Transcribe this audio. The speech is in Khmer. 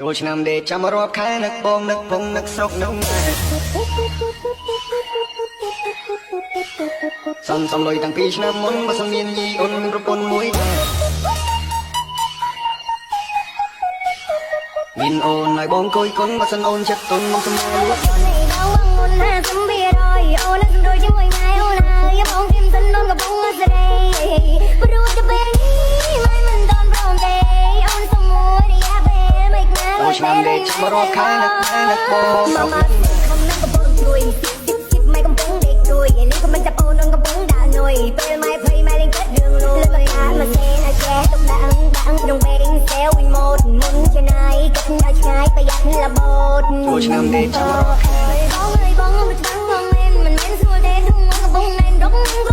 ចូលឆ្នាំដេកចាំរាប់ខែនឹកបងនឹកពងនឹកស្រុកនឹកម៉ែសំលុយតាំងពីឆ្នាំមុនបើសិនមានញីអូនមានប្រពន្ធមួយដែរមានអូនឲ្យបងគួយគុណបើសិនអូនចិត្តទុនមកសម្រួលអូនណាសំបៀរយអូនណាសំដូចជាមួយម៉ែអូនហើយបងគឹមសិននំកំពុងស្រីព្រោះតែពេលនេះម៉ែមិនតន់ព្រមទេអូនសំមួយរយៈពេលមិនណាចូលឆ្នាំដេកចាំរាប់ខែនឹកម៉ែនឹកបងស្រុកនឹកកំពុងជួយម៉ែកំពុងដេកជួយនេះក៏មិនចាប់អូនកំពុងដើរនុយពេលម៉ែភ័យម៉ែលេងគិតរឿងលួយលើកាមកសេណាចេះទុកដាក់ក្នុងវែងសេវិញម៉ូតមុនជាណៃគិតដល់ឆ្ងាយប្រយ័ត្នលបូតចូលឆ្នាំដេកចាំរាប់ខែបងមិនច្បាស់បងមិនមែនស្រួលទេក្នុងកំពុងណែនរក